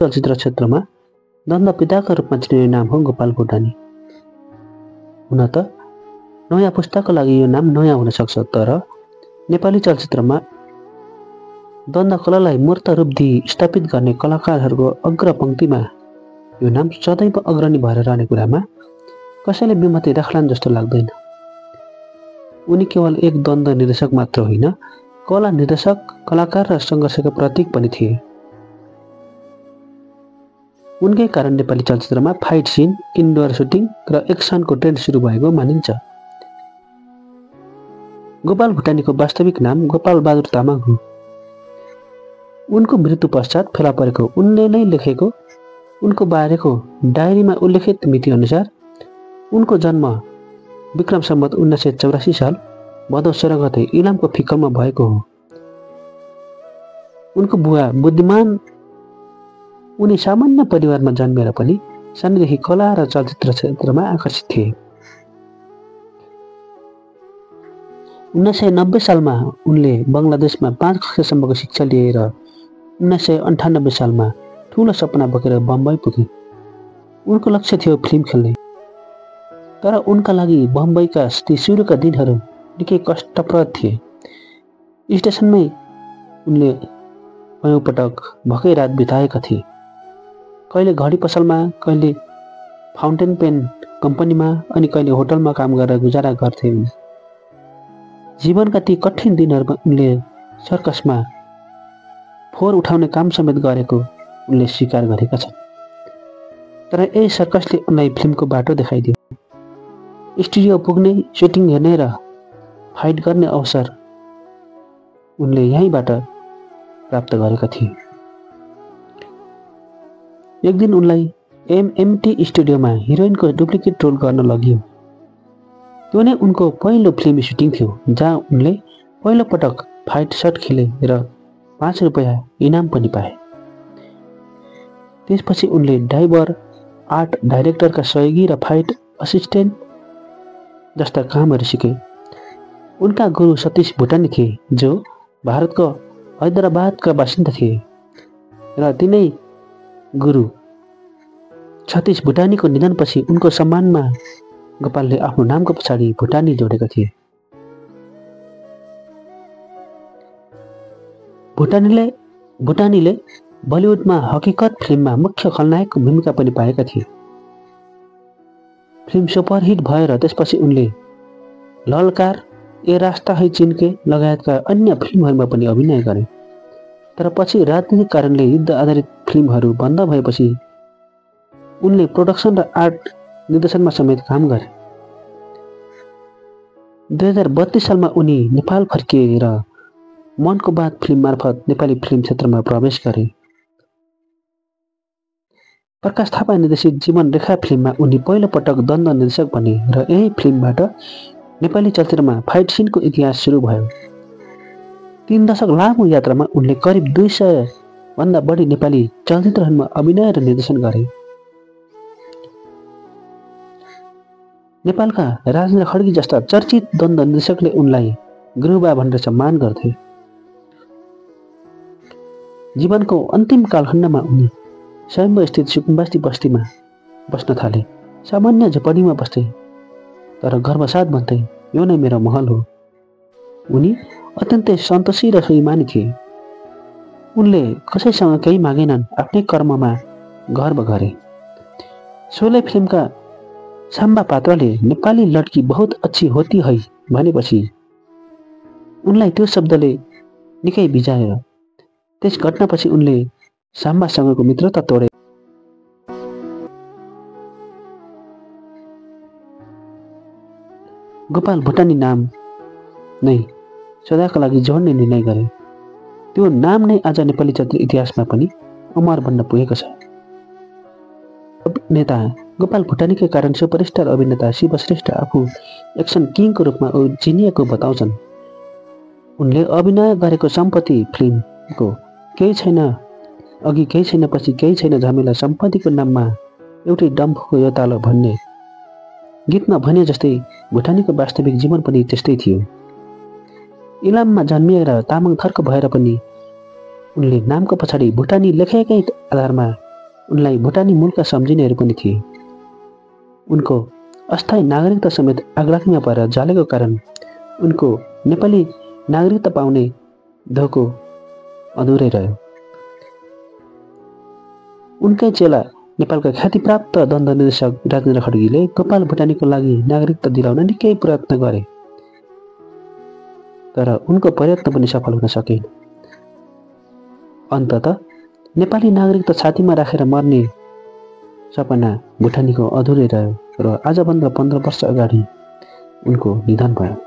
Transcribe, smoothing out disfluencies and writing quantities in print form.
चलचित्र क्षेत्रमा द्वन्द्व पिताका रूपमा चिनिने नाम हो गोपाल भुटानी। हुन त नयाँ पुस्ताको लागि यो नाम नयाँ हुन सक्छ, तर नेपाली चलचित्रमा द्वन्द्व कलालाई मूर्त रूप दिई स्थापित गर्ने कलाकारहरूको अग्रपङ्क्तिमा यो नाम सदैव अग्रणी भएर रहने कुरामा कसैले विमति राख्लान् जस्तो लाग्दैन। उनी केवल एक द्वन्द्व निर्देशक मात्र होइन, कला निर्देशक, कलाकार र सङ्घर्षका प्रतीक पनि थिए। उनकै कारण नेपाली चलचित्रमा फाइट सिन, इन्डोर सुटिङ र एक्सनको ट्रेन्ड सुरु भएको मानिन्छ। गोपाल भुटानीको वास्तविक नाम गोपाल बहादुर तामाङ हो। उनको मृत्यु पश्चात फेला परेको उनले नै लेखेको उनको बारेको डायरीमा उल्लेखित मिति अनुसार उनको जन्म विक्रम सम्वत 1984 साल भदौ 16 गते इलामको फिक्कलमा भएको हो। उनको बुवा बुद्धिमान उनी सामान्य परिवारमा जन्मेर पनि सानैदेखि कला र चलचित्र क्षेत्रमा आकर्षित थिए। 1990 सालमा उनले बङ्गलादेशमा 5 कक्षासम्मको शिक्षा लिएर 1998 सालमा ठुलो सपना बोकेर बम्बई पुगे। उनको लक्ष्य थियो फिल्म खेल्ने, तर उनका लागि बम्बईका ती सुरुका दिनहरू निकै कष्टप्रद थिए। स्टेसनमै उनले कयौं पटक भकै रात बिताएका थिए। कहिले घडी पसलमा, कहिले फाउन्टेन पेन कम्पनीमा अनि कहिले होटलमा काम गरेर गुजारा गर्थे। जीवनका ती कठिन दिनहरूमा उनले सर्कसमा फोहोर उठाउने काम समेत गरेको उनले स्वीकार गरेका छन्। तर यही सर्कसले उनलाई फिल्मको बाटो देखाइदियो। स्टुडियो पुग्ने, सुटिङ हेर्ने र फाइट गर्ने अवसर उनले यहीँबाट प्राप्त गरेका थिए। एक दिन उनलाई एमएमटी स्टुडियोमा हिरोइनको डुप्लिकेट रोल गर्न लगियो। त्यो नै उनको पहिलो फिल्मी सुटिङ थियो, जहाँ उनले पहिलो पटक फाइट सट खेले र 5 रुपैयाँ इनाम पनि पाए। त्यसपछि उनले ड्राइभर, आर्ट डाइरेक्टरका सहयोगी र फाइट असिस्टेन्ट जस्ता कामहरू सिके। उनका गुरु सतीश भुटानी थिए, जो भारतको हैदराबादका बासिन्दा थिए र तिनै गुरु सतीश भुटानीको निधनपछि उनको सम्मानमा गोपालले आफ्नो नामको पछाडि भुटानी जोडेका थिए। भुटानीले बलिउडमा हकीकत फिल्ममा मुख्य खलनायकको भूमिका पनि पाएका थिए। फिल्म सुपरहिट भयो र त्यसपछि उनले ललकार, ए रास्ता है चिनके लगायतका अन्य फिल्महरूमा पनि अभिनय गरे। तर पछि राजनीतिक कारणले युद्ध आधारित फिल्महरू बन्द भएपछि उनले प्रोडक्सन र आर्ट निर्देशनमा समेत काम गरे। 2032 सालमा उनी नेपाल फर्किए र मनको बात फिल्म मार्फत नेपाली फिल्म क्षेत्रमा प्रवेश गरे। प्रकाश थापा निर्देशित जीवन रेखा फिल्ममा उनी पहिलो पटक द्वन्द्व निर्देशक बने र यही फिल्मबाट नेपाली चलचित्रमा फाइट सिनको इतिहास सुरु भयो। 3 दशक लामो यात्रामा उनले करिब 200 भन्दा बढी नेपाली चलचित्रहरूमा अभिनय र निर्देशन गरे। नेपालका राजेन्द्र खड्गी जस्ता चर्चित द्वन्द्व निर्देशकले उनलाई गुरुबा भनेर सम्मान गर्थे। जीवनको अन्तिम कालखण्डमा उनी स्वयम्भू स्थित सुकुम्बासी बस्तीमा बस्न थाले। सामान्य झोपडीमा बस्थे, तर गर्वसाथ भन्थे, यो नै मेरो महल हो। उनी अत्यन्तै सन्तोषी र स्वाभिमानी थिए। उनले कसैसँग केही मागेनन्, आफ्नै कर्ममा गर्व गरे। शोले फिल्मका साम्बा पात्रले नेपाली लड्की बहुत अच्छी होती है भनेपछि उनलाई त्यो शब्दले निकै बिजायो। त्यस घटनापछि उनले साम्बासँगको मित्रता तोडे। गोपाल भुटानी नाम नै सदाका लागि जोड्ने निर्णय गरे। त्यो नाम नै आज नेपाली चलचित्र इतिहासमा पनि अमर बन्न पुगेको छ। नेता गोपाल भुटानीकै कारण सुपरस्टार अभिनेता शिव श्रेष्ठ आफू एक्सन किङको रूपमा चिनिएको बताउँछन्। उनले अभिनय गरेको सम्पत्ति फिल्मको केही छैन अघि, केही छैन पछि, केही छैन झमेला, सम्पत्तिको नाममा एउटै डम्फुको यो तालो भन्ने गीतमा भने जस्तै भुटानीको वास्तविक जीवन पनि त्यस्तै थियो। इलाममा जन्मिएर तामाङ थर्क भएर पनि उनले नामको पछाडि भुटानी लेखेकै आधारमा उनलाई भुटानी मूलका सम्झिनेहरू पनि थिए। उनको अस्थायी नागरिकता समेत आगलागीमा परेर जलेको कारण उनको नेपाली नागरिकता पाउने धोको अधुरै रह्यो। उनकै चेला नेपालका ख्यातिप्राप्त दण्ड निर्देशक राजेन्द्र खड्गीले गोपाल भुटानीको लागि नागरिकता दिलाउन निकै प्रयत्न गरे, तर उनको प्रयत्न पनि सफल हुन सकेन। अन्ततः नेपाली नागरिकता छातीमा राखेर मर्ने सपना भुटानीको अधुरै रह्यो र आजभन्दा 15 वर्ष अगाडि उनको निधन भयो।